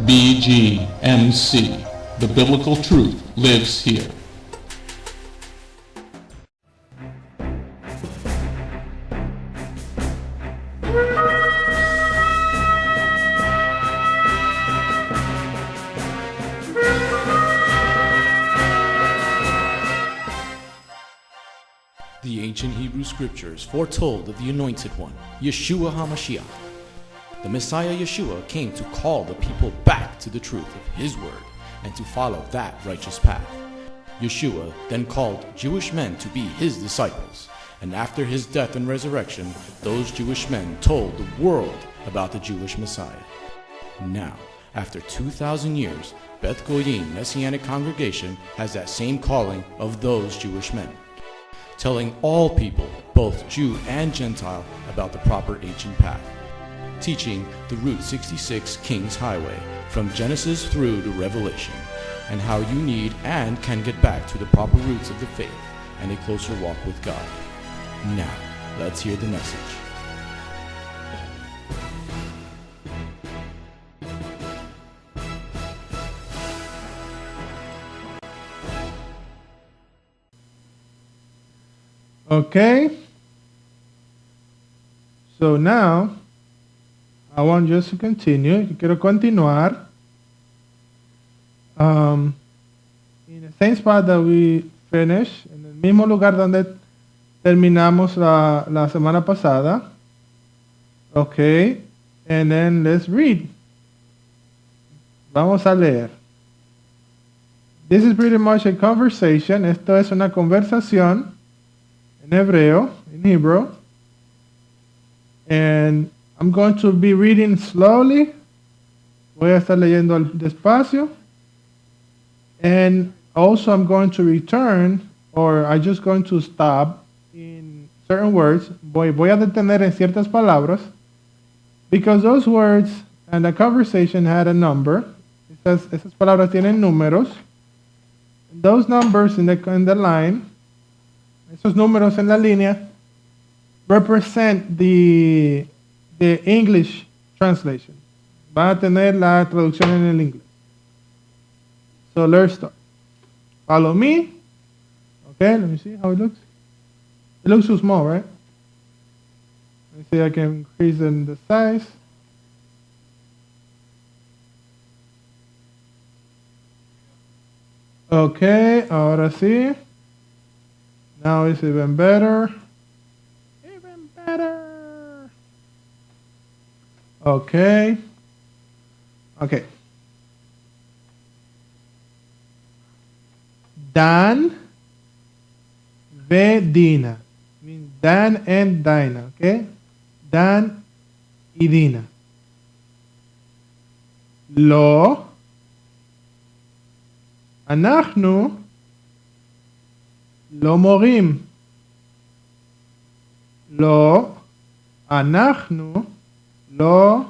BGMC. The biblical truth lives here. The ancient Hebrew scriptures foretold of the Anointed One, Yeshua HaMashiach. The Messiah Yeshua came to call the people back to the truth of His word and to follow that righteous path. Yeshua then called Jewish men to be His disciples, and after His death and resurrection, those Jewish men told the world about the Jewish Messiah. Now, after 2,000 years, Beth Goyim Messianic Congregation has that same calling of those Jewish men, telling all people, both Jew and Gentile, about the proper ancient path, teaching the Route 66 King's Highway from Genesis through to Revelation, and how you need and can get back to the proper roots of the faith and a closer walk with God. Now, let's hear the message. Okay, so now I want just to continue. Yo quiero continuar in the same spot that we finished, en el mismo lugar donde terminamos la semana pasada. Okay, and then let's read. Vamos a leer. This is pretty much a conversation. Esto es una conversación in hebreo, in Hebrew, and I'm going to be reading slowly. Voy a estar leyendo despacio, and also I'm going to return, or I'm just going to stop in certain words. Voy a detener en ciertas palabras, because those words and the conversation had a number. Esas palabras tienen números. Those numbers in the line, esos números en la línea, represent the English translation. Va a tener la traducción en el inglés. So let's start. Follow me. Okay, let me see how it looks. It looks too small, right? Let me see, I can increase the size. Okay, ahora sí. Now it's even better. Even better. Okay. Okay. Dan ve Dina. Means Dan and Dinah. Okay? Dan y Dina. Lo. אנחנו לא מורים. לא, אנחנו לא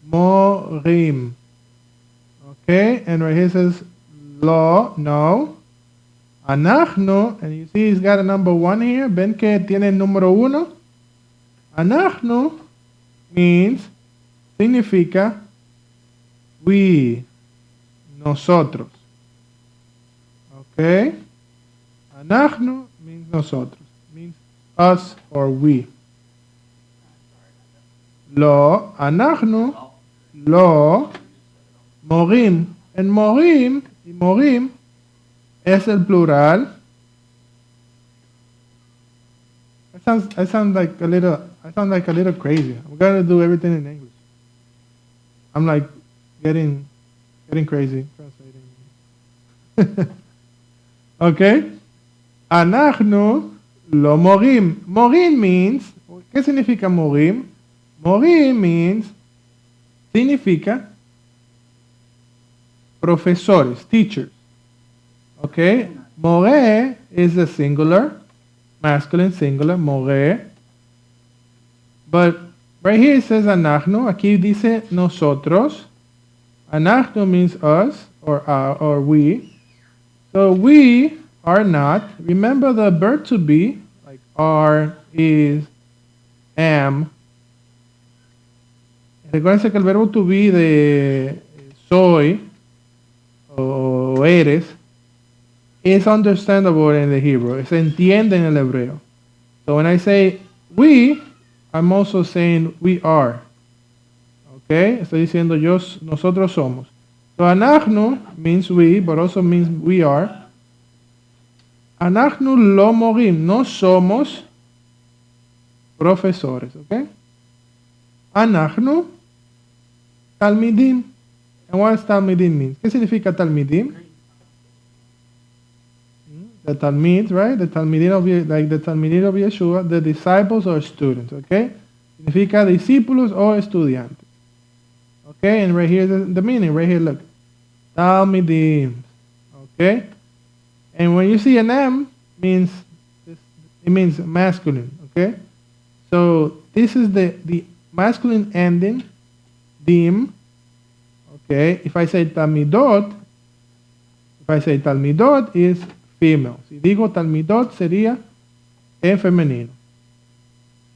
מורים. Okay, and right here says lo, no. אנחנו, and you see he's got a number 1 here. Ven que tiene el número 1. אנחנו means, significa we, nosotros. Okay? אנחנו means nosotros. Means us or we. לא, אנחנו לא מורים. En morim, y morim es el plural. I sound like a little crazy. I'm gonna do everything in English. I'm like getting crazy translating. Okay? אנחנו לא מורים. מורים means, ¿qué significa morim? Morim means, significa profesores, teachers. Okay? More is the singular, masculine singular, more. But right here it says אנחנו, aquí dice nosotros. אנחנו means us or we. So we are not. Remember the verb to be, like are, is, am. Recuérdense que el verbo to be de soy o eres is understandable in the Hebrew. Se entiende en el hebreo. So when I say we, I'm also saying we are. Okay? Estoy diciendo nosotros somos. So anachnu means we, but also means we are. Anachnu lo morim. No somos profesores. Okay? Anachnu talmidim. And what does talmidim mean? ¿Qué significa talmidim? The Talmid, right? The Talmidim of, like the Talmidim of Yeshua, the disciples or students, okay? Significa discípulos o estudiantes. Okay, and right here the meaning, right here, look. Talmidim, okay? And when you see an M, it means masculine, okay? So this is the masculine ending, dim, okay? If I say Talmidot is female. Si digo talmidot sería en femenino.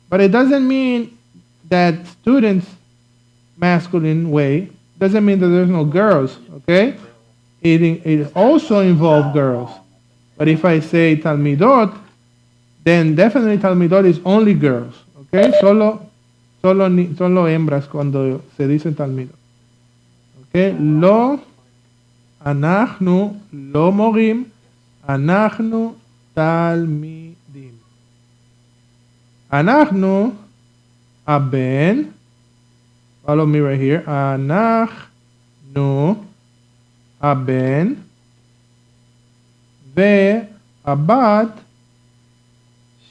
But it doesn't mean that students, masculine way, doesn't mean that there's no girls, okay? It also involves girls. But if I say talmidot, then definitely talmidot is only girls, okay? Solo hembras cuando se dice talmidot. Okay? Lo, anachnu, lo morim, אנחנו תלמידים. אנחנו, הבן, follow me right here, אנחנו, הבן, והבת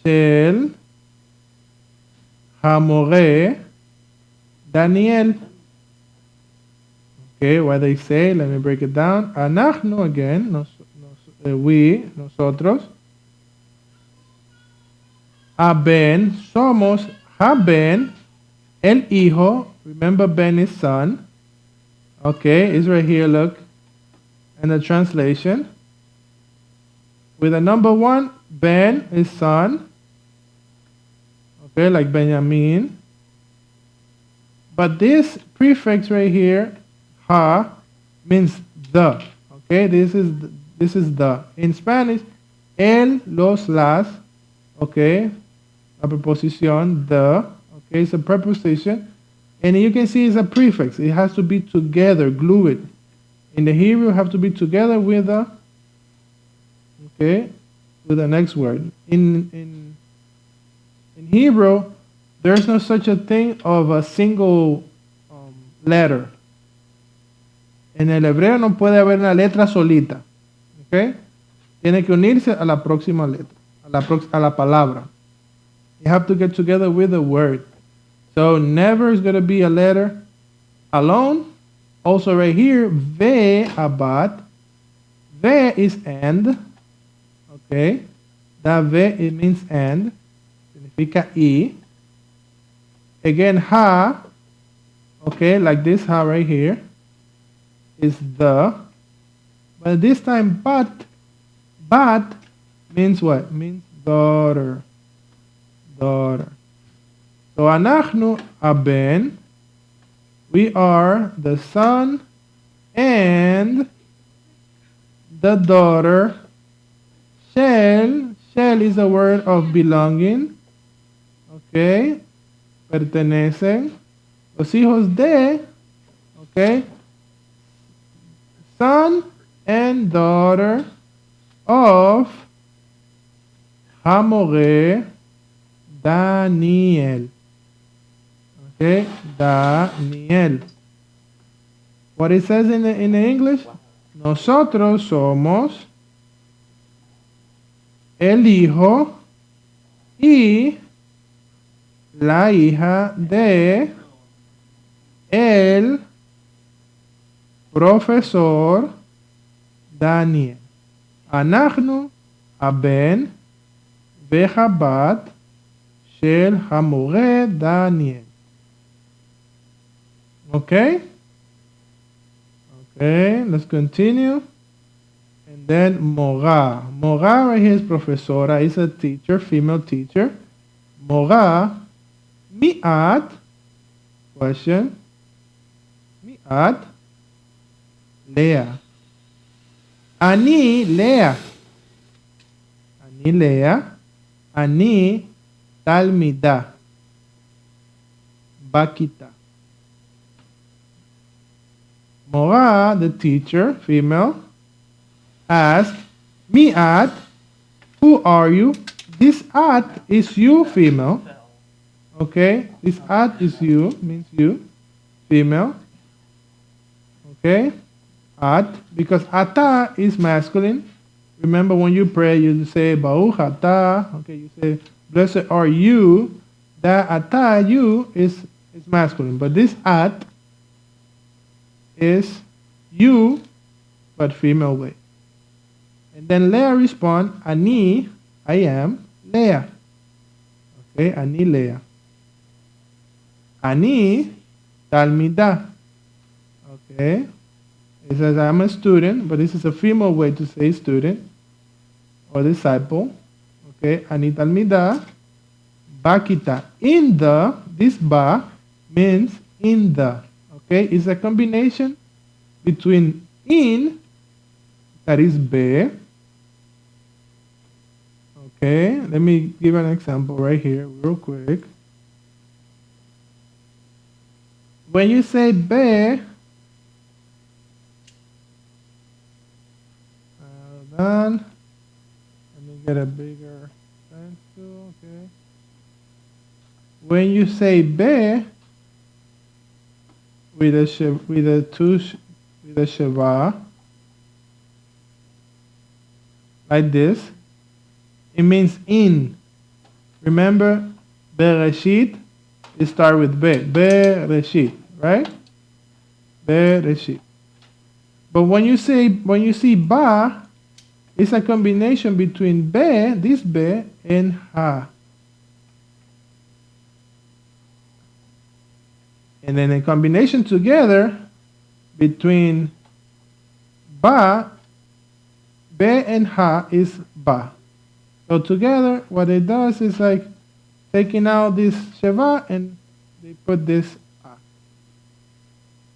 של המורה דניאל. Okay, what they say, let me break it down. אנחנו, again, we, nosotros. Aben, somos, haben, el hijo. Remember Ben is son. Okay, it's right here, look. And the translation. With the number 1, Ben is son. Okay, like Benjamin. But this prefix right here, ha, means the. Okay, this is the. In Spanish, el, los, las, okay, a preposition, the, okay, it's a preposition, and you can see it's a prefix. It has to be together, glue it. In the Hebrew, have to be together with the, okay, with the next word. In Hebrew, there's no such a thing of a single letter. En el hebreo no puede haber una letra solita. Okay? Tiene que unirse a la próxima letra, a la palabra. You have to get together with the word. So never is going to be a letter alone. Also right here, ve abat. Ve is and. Okay? That ve, it means and. Significa y. Again, ha. Okay, like this ha right here. Is the. But this time, bat means what? Means daughter. Daughter. So, anachnu aben, we are the son and the daughter. Shel is a word of belonging. Okay. Pertenecen. Los hijos de. Okay. Son and daughter of Hamore Daniel. Okay, Daniel. What it says in the English? Nosotros somos el hijo y la hija de el profesor Daniel. אנחנו הבן והבת של המורה דניאל. Okay? Okay, let's continue. And then mora. Mora right here is profesora, is a teacher, female teacher. Mora, mi'at, question. Mi'at, Leah. Ani, Leah. Ani, Leah. Ani, Talmida. Bakita. Mora, the teacher, female, asked, Mi at, who are you? This at is you, female. Okay, this at is you, means you, female. Okay, at, because ata is masculine. Remember when you pray, you say, Baruch ata. Okay, you say, blessed are you. That ata, you, is masculine. But this at is you, but female way. And then Leah respond, Ani, I am Leah. Okay, Ani Leah. Ani Talmida. Okay, it says I'm a student, but this is a female way to say student or disciple. Okay, Ani Talmida. Bakita. In the, this ba means in the. Okay, it's a combination between in, that is be. Okay, let me give an example right here, real quick. When you say be, hold on. Let me get a bigger pencil. Okay. When you say be, with a sheva, like this, it means in. Remember, bereshit, it start with be, bereshit, right? Bereshit. But when you see ba, it's a combination between be, this be, and ha. And then a combination together between ba, be and ha is ba. So together, what it does is like taking out this sheva and they put this a.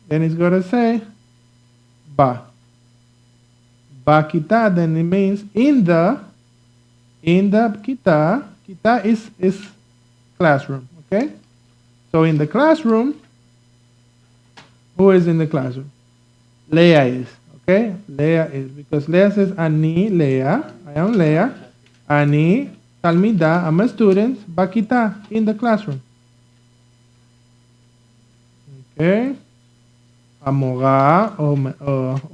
Then it's going to say ba. Bakita, then it means in the kita. Kita is classroom, okay? So in the classroom, who is in the classroom? Leah is, okay? Leah is, because Leah says, Ani, Leah, I am Leah. Ani, Talmida, I'm a student. Bakita, in the classroom. Okay? Hamora,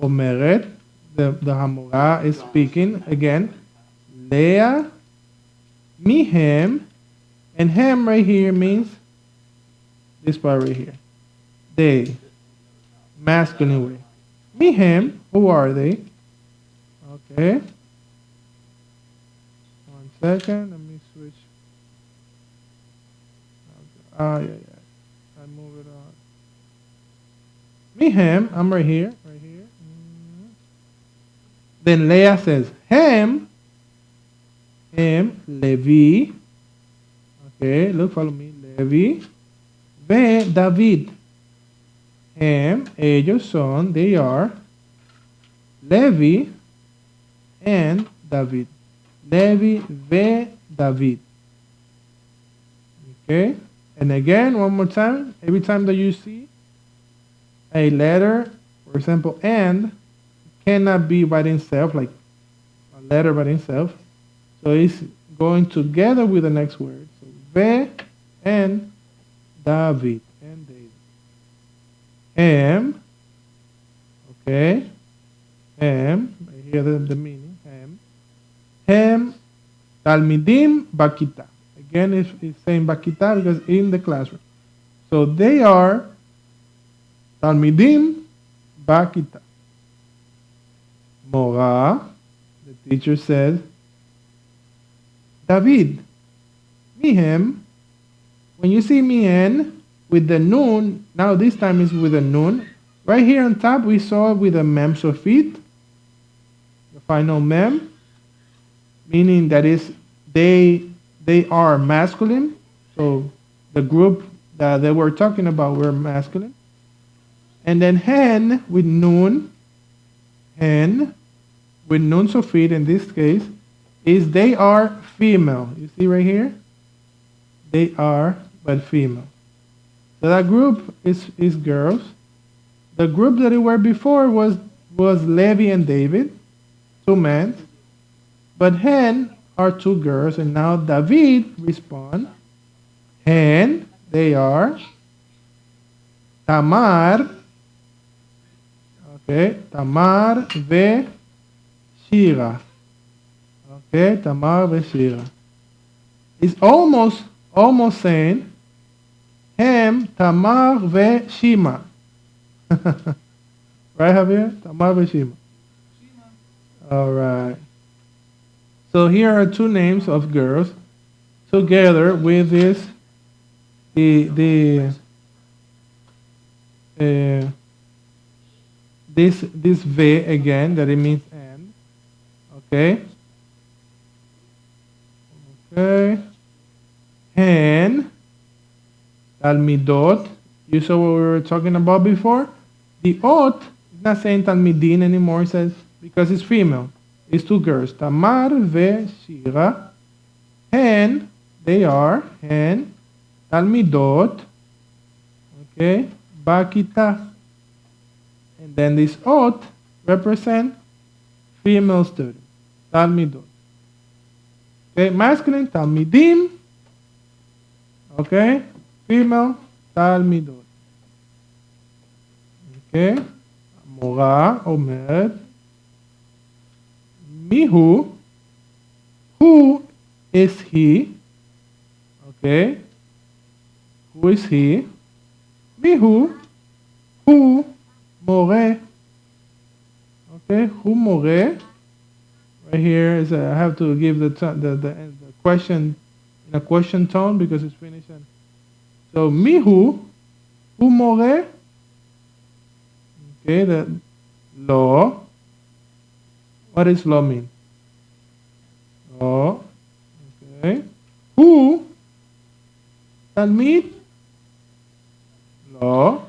Omeret, the Hamora is speaking again. Leah, me, him, and him right here means this part right here. They. Masculine way. Me, him, who are they? Okay. 1 second, let me switch. Yeah. I move it on. Me, him, I'm right here. Then Leah says, him, Levi. Okay, look, follow me. Levi. Ve, David. Ellos son, they are Levi and David. Levi ve David. Okay? And again, one more time, every time that you see a letter, for example, and, cannot be by itself, like a letter by itself. So it's going together with the next word. So ve and David. And David. Okay, I hear the meaning, Talmidim Bakita. Again, it's saying Bakita because in the classroom. So they are Talmidim Bakita. Mora, the teacher said, David, him. When you see en, with the noon, now this time is with a noon. Right here on top, we saw it with a mem sofit, the final mem, meaning that is they are masculine. So the group that they were talking about were masculine. And then hen with noon, hen, with nun sofit in this case, is they are female. You see right here? They are, but female. So that group is girls. The group that it were before was Levi and David, two men. But hen are two girls, and now David respond, hen, they are Tamar, okay, Tamar ve Shira. Okay, Tamar ve Shira. It's almost saying Hem, Tamar ve Shima. Right, Javier? Tamar ve Shima. All right. So here are two names of girls together with this this ve again, that it means and. Okay. Okay. Hen, Talmidot. You saw what we were talking about before? The ot is not saying Talmidin anymore, it says, because it's female. It's two girls. Tamar ve Shira. Hen, they are, hen, Talmidot. Okay. Bakita. And then this ot represent female students. Talmidot. Okay. Masculine, Talmidim. Okay. Female, Talmidot. Okay. המורה אומרת, מיהו, who is he, okay, who is he, מיהו, who, מורה, okay, who מורה, right here is I have to give the question in a question tone because it's finished. So mihu, who more? Okay, the law. What does law mean? Law. Okay. Who? Talmid. Law.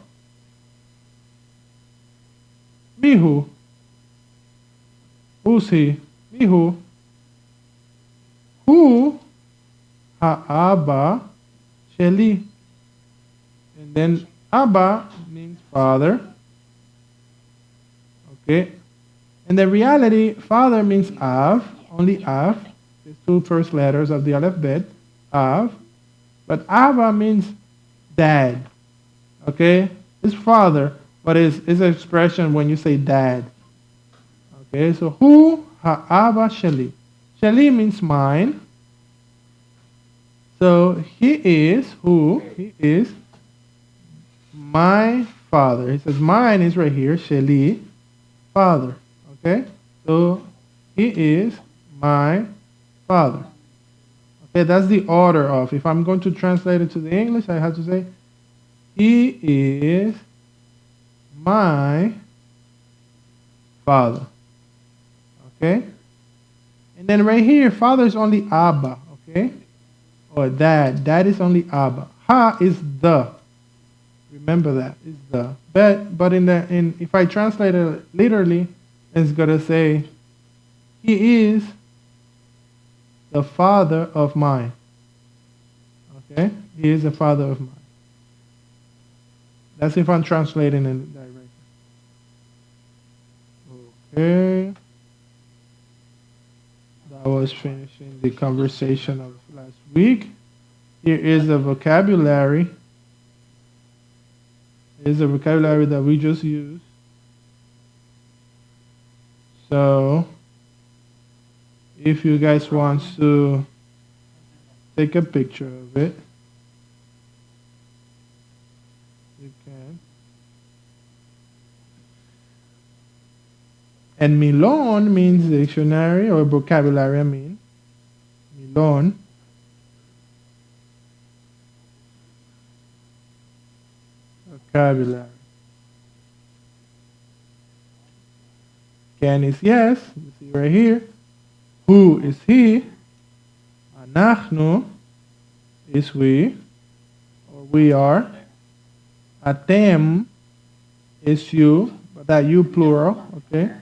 Mihu. Who's he? Mihu. Who? Ha'aba sheli. And then Abba means father. Okay. And the reality, father means Av, only Av. The two first letters of the alphabet, Av. But Abba means dad. Okay? It's father, but it's an expression when you say dad. Okay, so who ha'aba sheli. Sheli means mine. So he is who? He is my father. He says mine is right here, sheli, father. Okay? So he is my father. Okay, that's the order of. If I'm going to translate it to the English, I have to say he is my father. Okay? And then right here, father is only Abba. Okay? Or dad. Dad is only Abba. Ha is the. Remember that. Is the. But if I translate it literally, it's gonna say he is the father of mine. Okay? He is the father of mine. That's if I'm translating it directly. Okay. That was finishing the conversation of last week. Here is the vocabulary. Here's the vocabulary that we just used. So, if you guys want to take a picture of it, you can. And milon means dictionary or vocabulary, I mean. Milon. Vocabulary. Can is yes, you see right here. Who is he? Anachnu is we, or we are. Atem is you, but that you plural, okay?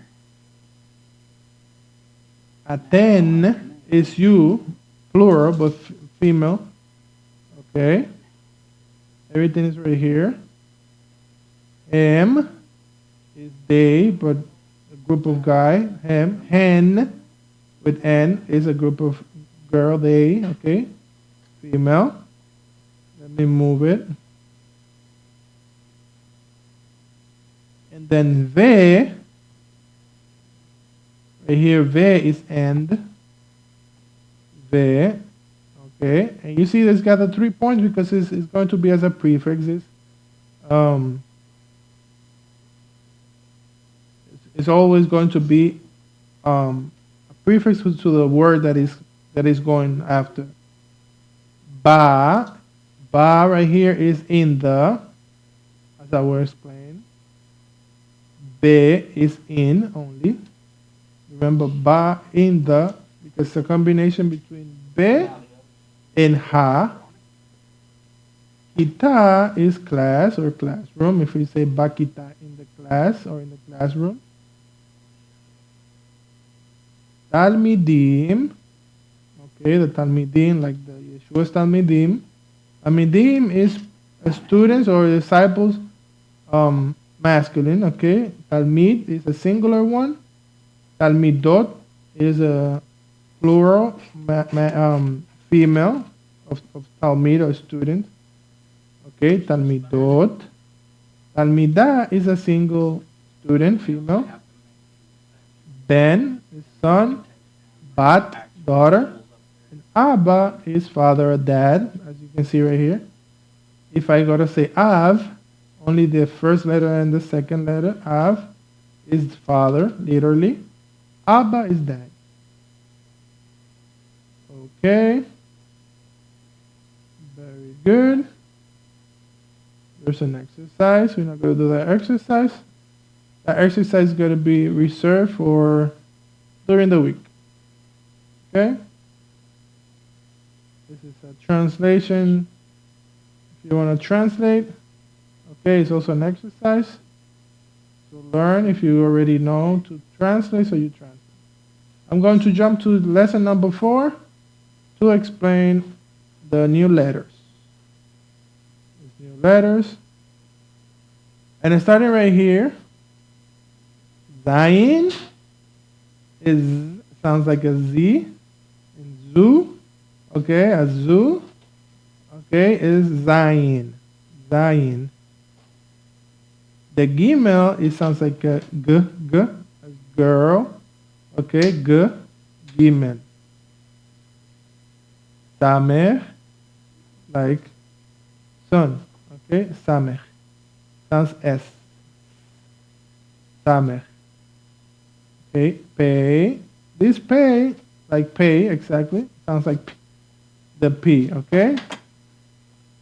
Aten is you, plural, but female. Okay. Everything is right here. M is they, but a group of guy. Hen with N is a group of girl, they, okay. Female. Let me move it. And then ve, right here, ve is end. Ve, okay. And you see this got the 3 points because it's going to be as a prefix. It's always going to be a prefix to the word that is going after. Ba right here is in the, as I will explain. Be is in only. Remember, ba in the, because it's a combination between be and ha. Kita is class or classroom. If we say ba kita in the class or in the classroom. Talmidim, okay, the Talmidim, like the Yeshua's Talmidim. Talmidim is students or disciples, masculine, okay. Talmid is a singular one. Talmidot is a plural, female of Talmid or student. Okay, Talmidot. Talmida is a single student, female. Ben is son. Bat, daughter. And Abba is father or dad, as you can see right here. If I go to say Av, only the first letter and the second letter, Av, is father, literally. Abba is dad. Okay. Very good. There's an exercise. We're not going to do that exercise. That exercise is going to be reserved for during the week. Okay? This is a translation. If you want to translate, okay, it's also an exercise to learn. If you already know to translate, so you translate. I'm going to jump to lesson number 4 to explain the new letters. These new letters. And starting right here, Zayin sounds like a Z. And Zu, okay, a Zu, okay, is Zayin. Zayin. The Gimel, it sounds like a G, as girl. Okay, G, Gimel. Samer, like son. Okay, Samer. Sounds S. Samer. Okay, pay. This pay, like pay, exactly. Sounds like the P, okay?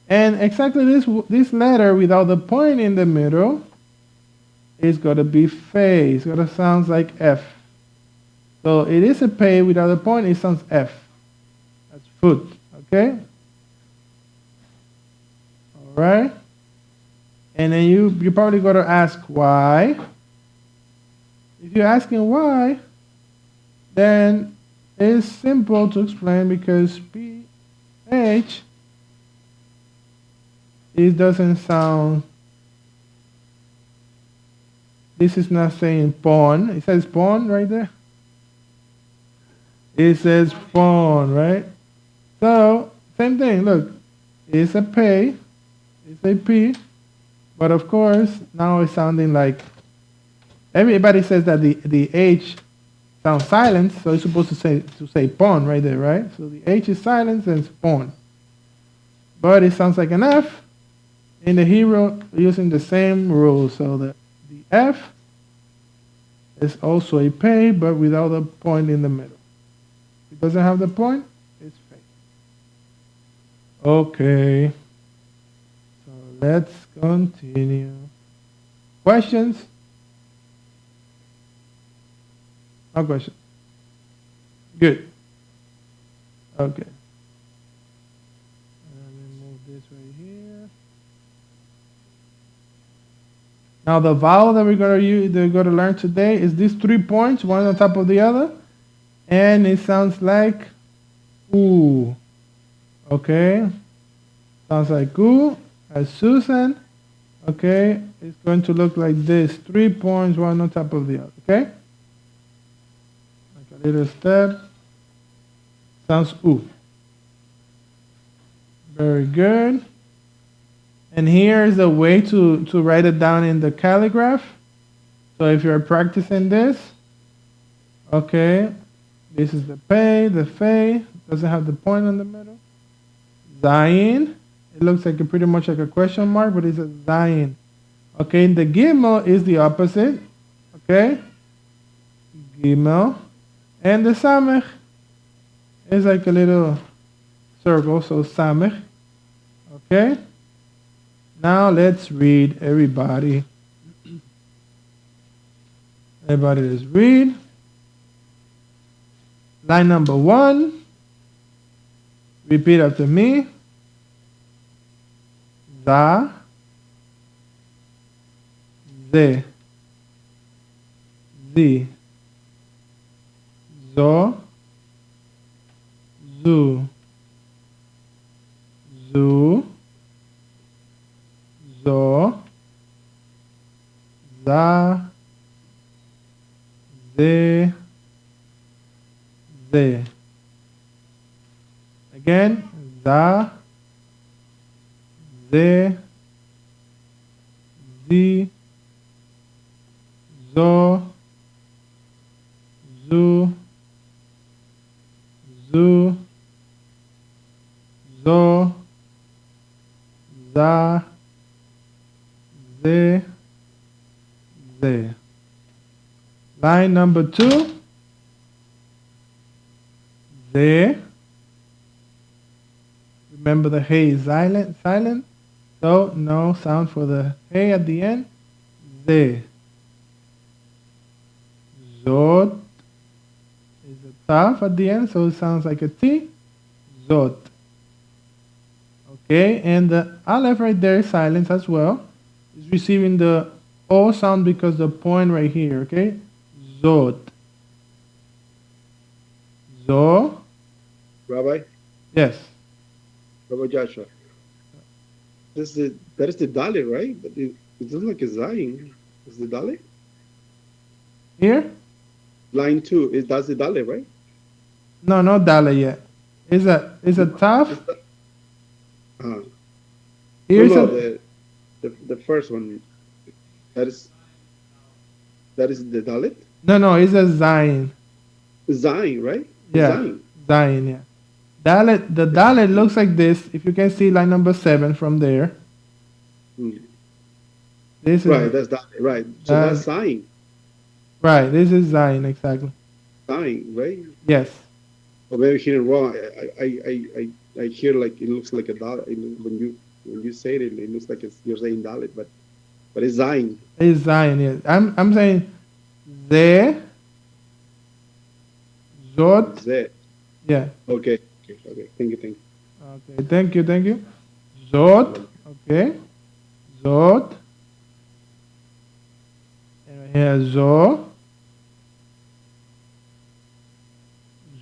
And exactly this letter without the point in the middle is going to be fe. It's going to sound like F. So it is a pay without a point, it sounds F. That's foot, okay? All right? And then you probably got to ask why. If you're asking why, then it's simple to explain because PH, it doesn't sound, this is not saying pawn. It says pawn right there. It says pawn, right? So, same thing, look. It's a pay, it's a P, but of course, now it's sounding like, everybody says that the H sounds silent, so it's supposed to say pawn right there, right? So the H is silent and it's pawn. But it sounds like an F. In the Hebrew, using the same rule. So the F is also a pay, but without a point in the middle. If it doesn't have the point, it's fake. Okay. So let's continue. Questions? No question. Good. Okay. Let me move this right here. Now the vowel that we're going to learn today is these 3 points, one on top of the other. And it sounds like ooh. Okay? Sounds like ooh. As Susan. Okay? It's going to look like this. 3 points, one on top of the other. Okay? Like a little step. Sounds ooh. Very good. And here's a way to write it down in the calligraph. So if you're practicing this, okay, this is the pay, the fay, doesn't have the point in the middle. Zayin, it looks like pretty much like a question mark, but it's a zayin. Okay, and the gimel is the opposite. Okay, gimel, and the samech is like a little circle, so samech. Okay, now let's read, everybody. Everybody, let's read. Line number 1. Repeat after me. Za, ze, zi, zo, zu, zu, zo, za, ze, ze. Again, za, ze, zi, zo, zu, zu, zo, za, ze, ze. Line number 2. Ze. Remember the hey is silent, so no sound for the hey at the end. Ze. Zot is a taf at the end, so it sounds like a T. Zot. Okay, and the aleph right there is silent as well. It's receiving the O sound because the point right here, okay? Zot. Zo. Rabbi, Yes. Rabbi Joshua. That is the Dalit, right? But it looks like a Zayin. Is the Dalit? Here? Line 2, that's the Dalit, right? No, no dale yet. Is a taf. Here's no, the first one. That is the Dalit? No, it's a zayin. Zayin, right? Yeah, Zayin. zayin, yeah. Dalet, the dalet looks like this. If you can see line number 7 from there. This is Right, that's Dalit, right. So that's Zayin. Right, this is zayin, exactly. Zayin, right? Yes. Or maybe hearing wrong. I hear like it looks like a Dalit. When you say it, it looks like you're saying Dalit, but it's Zayin. It's zayin, yes. I'm saying ze, zot. Ze. Yeah. Okay. Thank you. Okay, thank you. Zot. Okay. Zot. And here zo.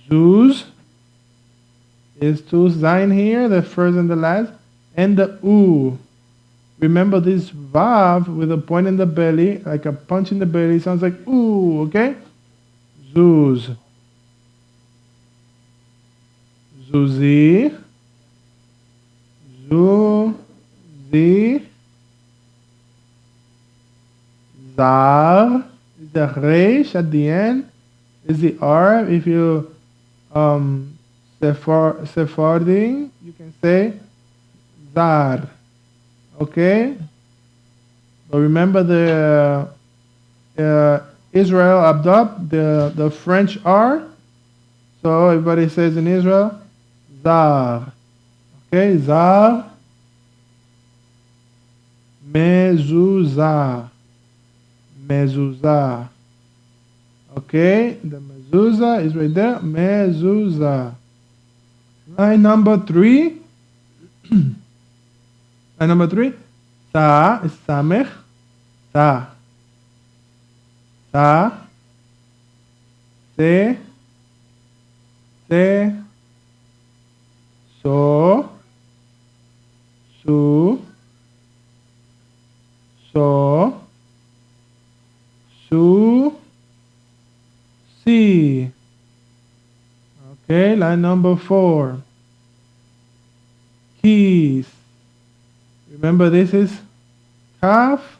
Zuz. Is two zayin here, the first and the last. And the oo. Remember this vav with a point in the belly, like a punch in the belly, sounds like ooh, okay? Zuz. Zuzi. Zuzi. Zar. Is the resh at the end. Is the R. If you Sephardim, you can say Zar. Okay? But remember the Israel abduct, the French R. So everybody says in Israel, Zar. Okay, Zar. Mezuzah. Mezuzah. Okay, the mezuzah is right there. Mezuzah. Line number 3. Line number 3. Sa is samech. Sa. Se. se, so, su, so, su, si. Okay, line number 4. Keys. Remember, this is kaf.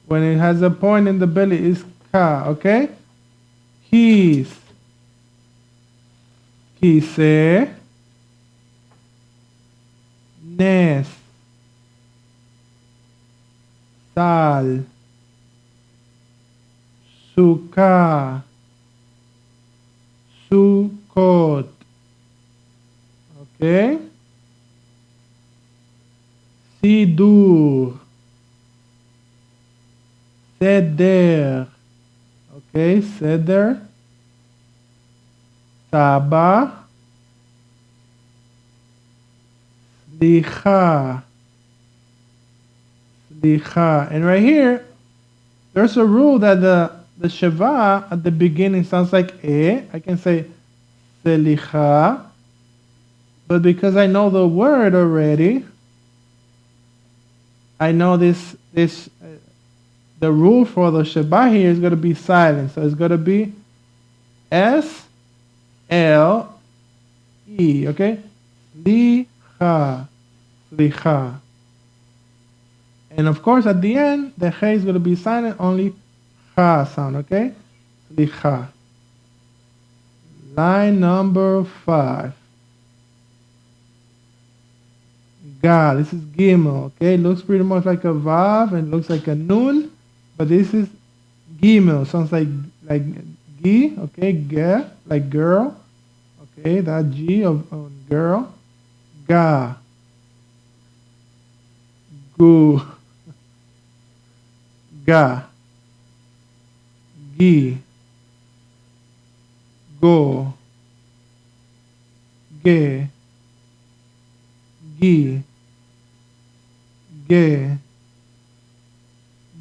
When it has a point in the belly, is ka, okay? Keys. Kise. Nes. Sal. Suka. Sukot. Okay? Sidur. Seder. Okay, Seder. Saba. Slicha. Slicha. And right here, there's a rule that the Sheva at the beginning sounds like I can say Selicha. But because I know the word already, I know this the rule for the Sheba here is going to be silent. So it's going to be S-L-E, okay? Slicha. Slicha. And of course, at the end, the He is going to be silent, only Ha sound, okay? Slicha. Line number 5. Ga, this is Gimel, okay? Looks pretty much like a Vav and looks like a Nun, but this is Gimel. Sounds like Gi, okay? Ge, like girl, okay? That G of girl. Ga. Gu. Ga. Gi. Go. Ge. Gi. Ge.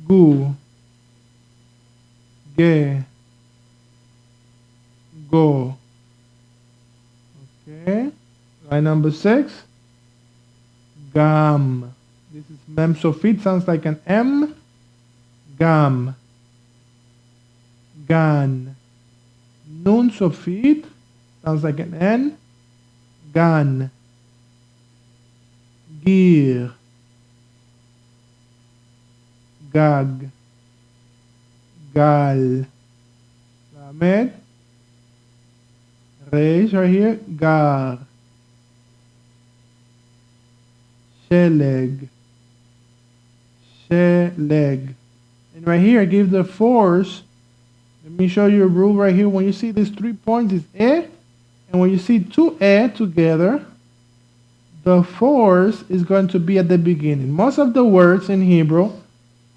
Gu. Ge. Go. Okay. Line number 6. Gam. This is mem sofit, sounds like an M. Gam. Gan. Nun sofit, sounds like an N. Gan. Gir. Gag. Gal. Lamed. Reish right here. Gar. Sheleg. Sheleg. And right here, I give the force. Let me show you a rule right here. When you see these 3 points, it's and when you see 2 together, the force is going to be at the beginning. Most of the words in Hebrew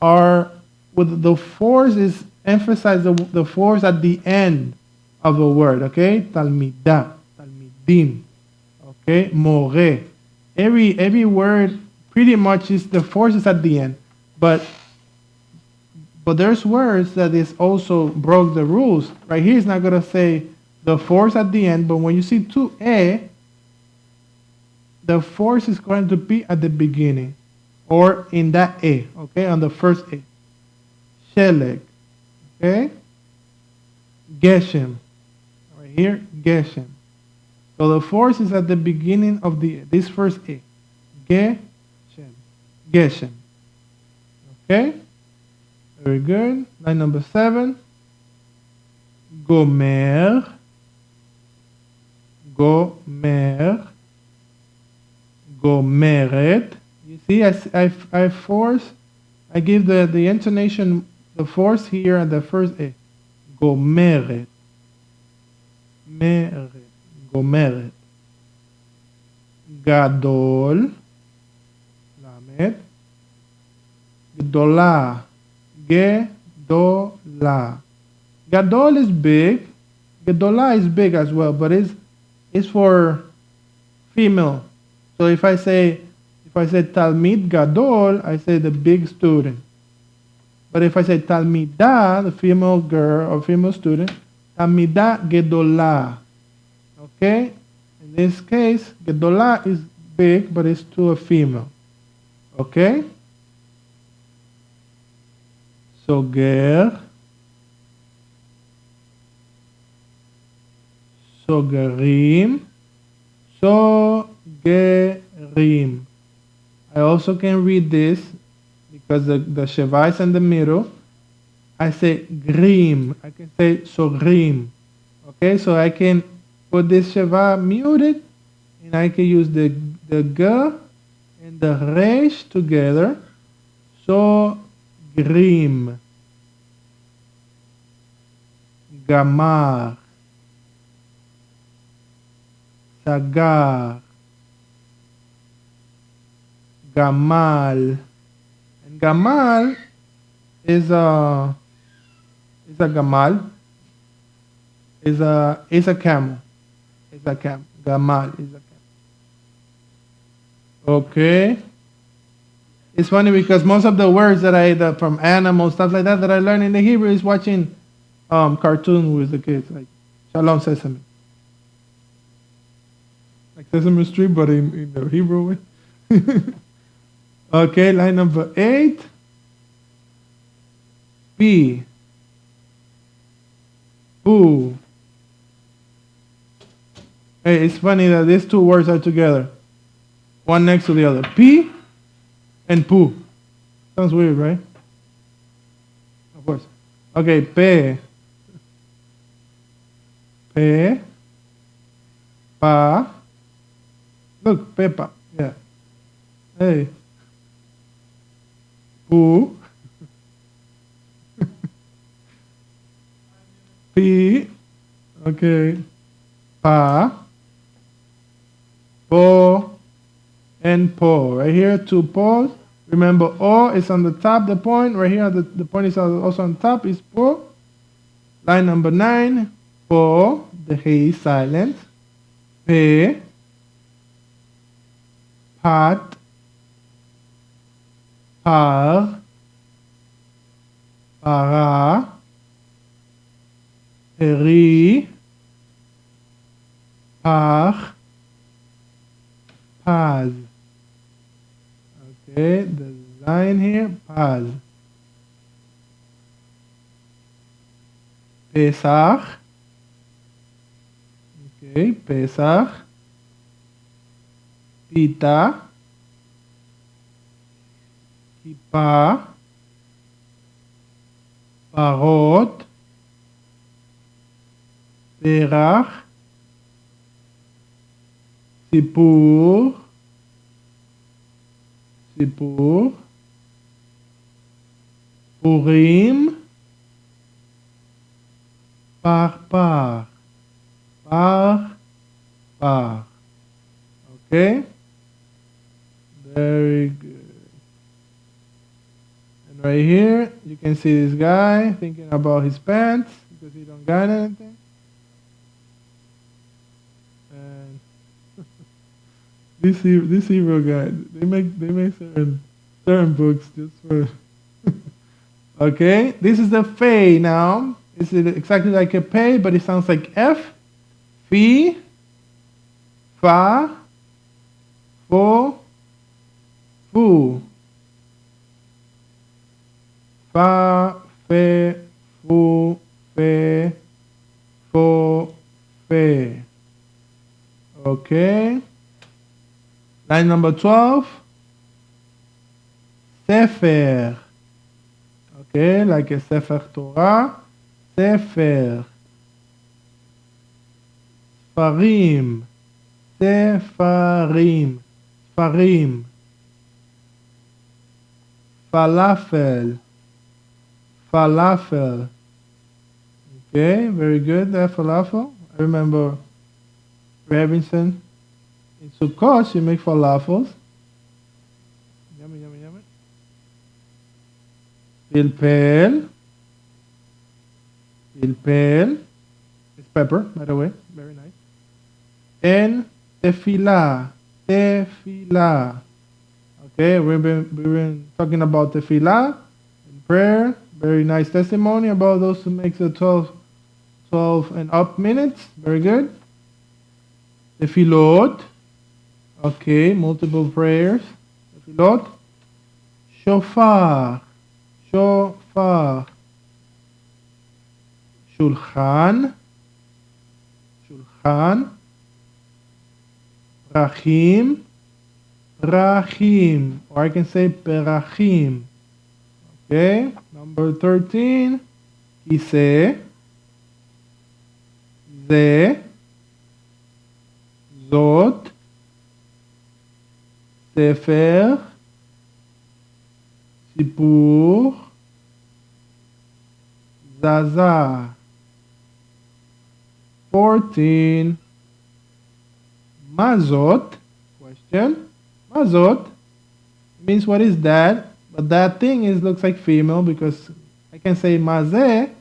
are with the force is emphasize the force at the end of a word. Okay, talmidah, talmidim. Okay, more. Every word pretty much is the force is at the end, but there's words that is also broke the rules. Right here, it's not gonna say the force at the end, but when you see 2 the force is going to be at the beginning, or in that okay, on the first Sheleg, okay? Geshem, right here, Geshem. So the force is at the beginning of this first Geshem, Geshem, okay? Very good. Line number 7. Gomer, Gomer, Gomeret. You see, I force, I give the intonation, the force here at the first Gomeret. Meret. Gomeret. Gadol. Lamed. Gdola. Gedola. Gadol is big. Gedola is big as well, but it's for female. So if I say Talmid Gadol, I say the big student. But if I say Talmidah, the female girl or female student, Talmidah Gedola. Okay? In this case, gedolah is big, but it's to a female. Okay? סוגר, סוגרים, סוגרים. I also can read this because the Sheva is in the middle. I say grim. I can say sogrim. Okay, so I can put this Sheva muted and I can use the G and the Resh together. So grim. Gamar. Sagar. Gamal. And Gamal is a gamal. Is a camel. Is a camel. Gamal is a camel. Okay. It's funny because most of the words that from animals, stuff like that I learned in the Hebrew is watching cartoon with the kids, like Shalom Sesame. Like Sesame Street, but in the Hebrew way. Okay, line number 8. P. Poo. Hey, it's funny that these two words are together. One next to the other. P and poo. Sounds weird, right? Of course. Okay, pe. Pe. Pa. Look, Peppa. Yeah. Hey. Poo. P. Okay. Pa. Po. And po. Right here, two pos. Remember, o is on the top, the point. Right here, the point is also on top, is po. Line number 9. Po. The he is silent. Pe. Pat. Par. Para. Peri. Par. Paz. Okay, the line here, Paz. Pesach. Okay, Pesach. Pita. Kippah. Parot. Perach. Sipur. Sipur. Purim. Parpar. Parpar. Okay? Very good. And right here, you can see this guy thinking about his pants because he don't got anything. And this Hebrew guy, they make certain books just for. Okay, this is the Fe now. It's exactly like a pay, but it sounds like F, Fi, Fa, Fo, Fu. Fa, Fe, Fu, Fe, Fo, Fe. Okay. Line number 12. Sefer. Okay, like a Sefer Torah. Sefer. Sfarim. Sefarim. Sfarim. Falafel. Falafel. Okay, very good. That falafel. I remember Robinson in Sukkot, you make falafels. Yummy, yummy, yummy. Pilpel. Pilpel. It's pepper, by the way. Very nice. And tefillah. Tefillah. Okay, we've been talking about tefillah and prayer. Very nice testimony about those who make the 12 and up minutes. Very good. Tefillot. Okay, multiple prayers. Tefillot. Shofar. Shofar. Shulchan. Shulchan. Brachim. Brachim. Or I can say Berachim. Okay, number 13. Kiseh. Ze. Zot. Sefer. Sipur. Zaza. 14. Mazot. Question. Mazot means what is that? But that thing is looks like female because I can say mazeh.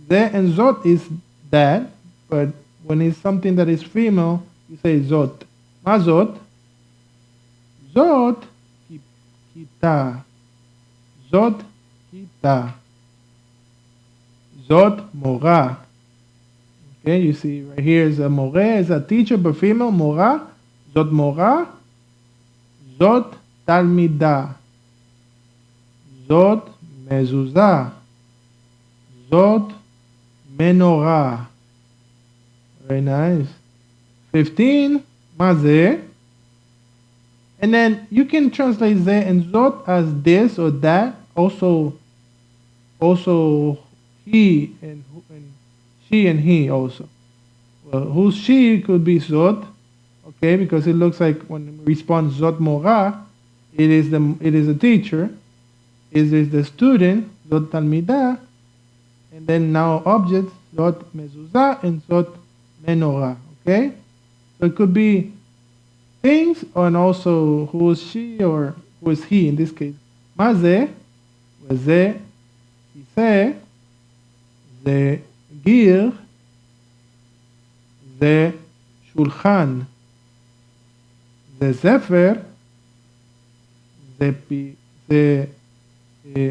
Ze and zot is that. But when it's something that is female, you say zot. Mazot. Zot. Kita. Zot. Kita. Zot mora. Okay, you see right here is a more, is a teacher, but female, mora. Zot mora. Zot talmida. Zot mezuzah. Zot menorah. Very nice. 15, mazeh. And then you can translate ze and zot as this or that. Also he and she and he also. Well, who's she could be zot, okay, because it looks like when it responds zot mora, it is a teacher, it is the student, zot talmidah, and then now objects, zot mezuzah and zot menorah, okay? So it could be things and also who is she or who is he in this case. Mazeh, ze, kiseh, ze gir, ze shulchan, ze sefer, ze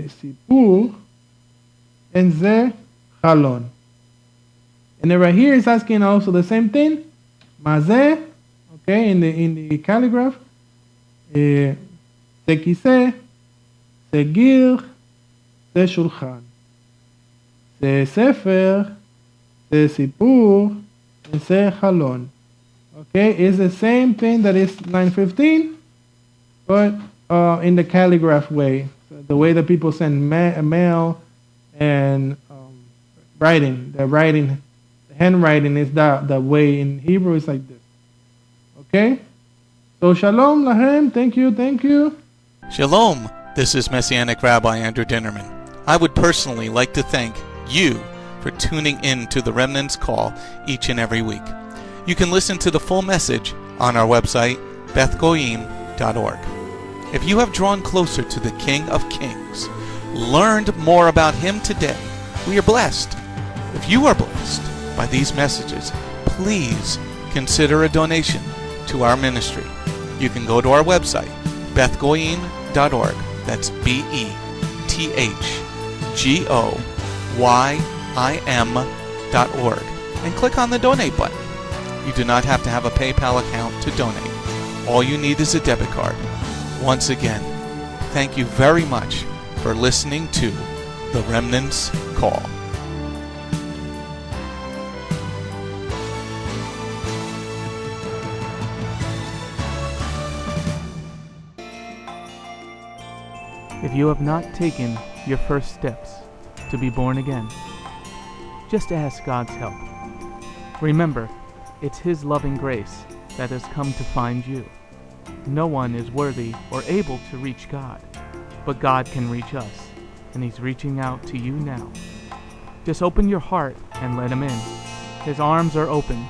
sipur, and ze chalon. And then right here is asking also the same thing. Mazeh, okay, in the calligraph. Se kiseh, se gir, se shulchan. Se sefer, se sipur, and se chalon. Okay, it's the same thing that is line 15, but in the calligraph way. So the way that people send mail and writing, the handwriting is the way in Hebrew is like this. Okay? So shalom lahem, thank you. Shalom, this is Messianic Rabbi Andrew Dinnerman. I would personally like to thank you for tuning in to the Remnant's Call each and every week. You can listen to the full message on our website, bethgoyim.org. If you have drawn closer to the King of Kings, learned more about Him today, we are blessed. If you are blessed by these messages, please consider a donation to our ministry. You can go to our website, bethgoyim.org. That's BETHGOYIM.org, and click on the donate button. You do not have to have a PayPal account to donate. All you need is a debit card. Once again, thank you very much for listening to The Remnant's Call. If you have not taken your first steps to be born again, just ask God's help. Remember, it's His loving grace that has come to find you. No one is worthy or able to reach God, but God can reach us, and He's reaching out to you now. Just open your heart and let Him in. His arms are open,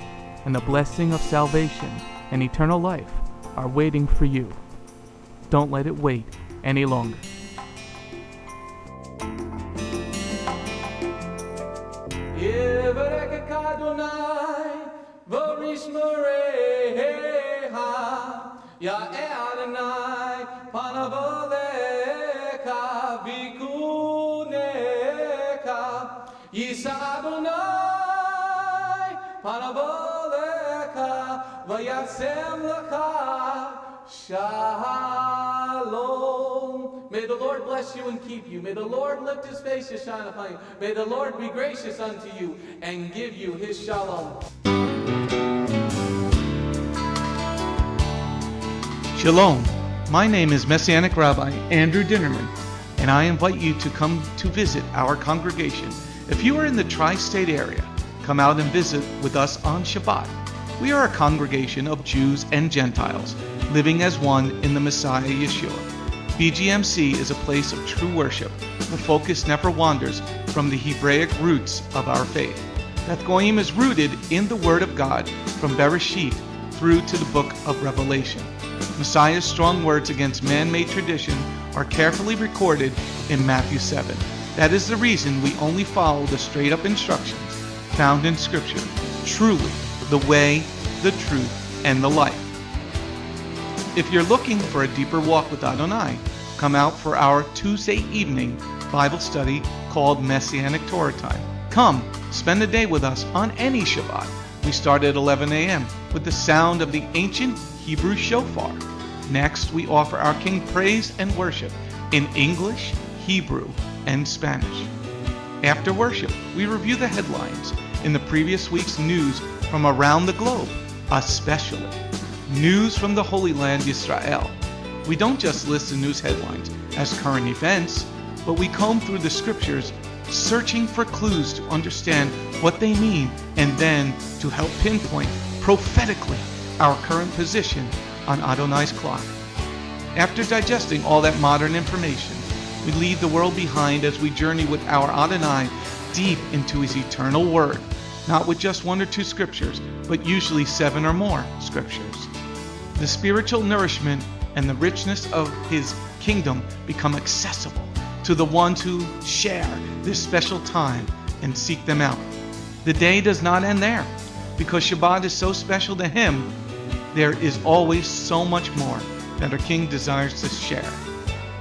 and the blessing of salvation and eternal life are waiting for you. Don't let it wait any longer. Ya Adonai, panavoleka, vikuneka, Yisa Adonai, panavoleka, vayasem lecha shalom. May the Lord bless you and keep you. May the Lord lift his face to shine upon you. May the Lord be gracious unto you and give you his shalom. Shalom. My name is Messianic Rabbi Andrew Dinnerman, and I invite you to come to visit our congregation. If you are in the tri-state area, come out and visit with us on Shabbat. We are a congregation of Jews and Gentiles, living as one in the Messiah Yeshua. BGMC is a place of true worship. The focus never wanders from the Hebraic roots of our faith. Beth Goyim is rooted in the Word of God from Bereshit through to the book of Revelation. Messiah's strong words against man-made tradition are carefully recorded in Matthew 7. That is the reason we only follow the straight-up instructions found in Scripture, truly the way, the truth, and the life. If you're looking for a deeper walk with Adonai, come out for our Tuesday evening Bible study called Messianic Torah Time. Come, spend the day with us on any Shabbat. We start at 11 a.m. with the sound of the ancient Hebrew shofar. Next, we offer our King praise and worship in English, Hebrew, and Spanish. After worship, we review the headlines in the previous week's news from around the globe, especially news from the Holy Land, Israel. We don't just list the news headlines as current events, but we comb through the scriptures, searching for clues to understand what they mean and then to help pinpoint prophetically our current position on Adonai's clock. After digesting all that modern information, we leave the world behind as we journey with our Adonai deep into his eternal word, not with just one or two scriptures, but usually 7 or more scriptures. The spiritual nourishment and the richness of his kingdom become accessible to the ones who share this special time and seek them out. The day does not end there. Because Shabbat is so special to him, there is always so much more that our King desires to share.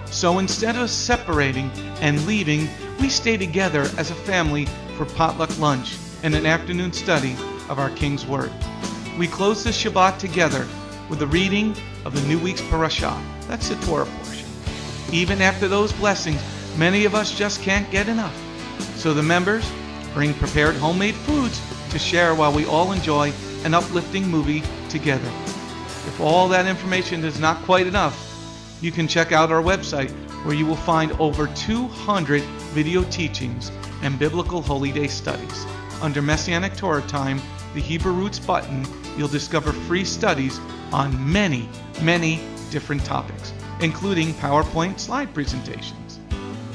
So instead of separating and leaving, we stay together as a family for potluck lunch and an afternoon study of our King's Word. We close the Shabbat together with the reading of the new week's parashah. That's the Torah portion. Even after those blessings, many of us just can't get enough. So the members bring prepared homemade foods to share while we all enjoy an uplifting movie together. If all that information is not quite enough, you can check out our website where you will find over 200 video teachings and biblical holy day studies. Under Messianic Torah Time, the Hebrew Roots button, you'll discover free studies on many, many different topics, including PowerPoint slide presentations.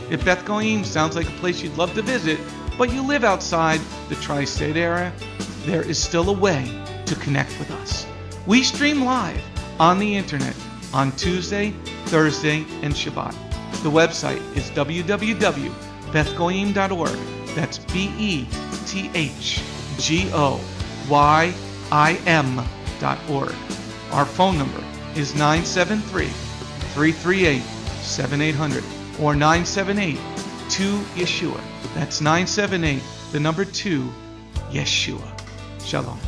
If Beth Goyim sounds like a place you'd love to visit, but you live outside the tri-state area, there is still a way to connect with us. We stream live on the internet on Tuesday, Thursday, and Shabbat. The website is www.bethgoyim.org. That's BETHGOYIM.org. Our phone number is 973-338-7800 or 978-2-YESHUA. That's 978, the number 2, Yeshua. Shalom.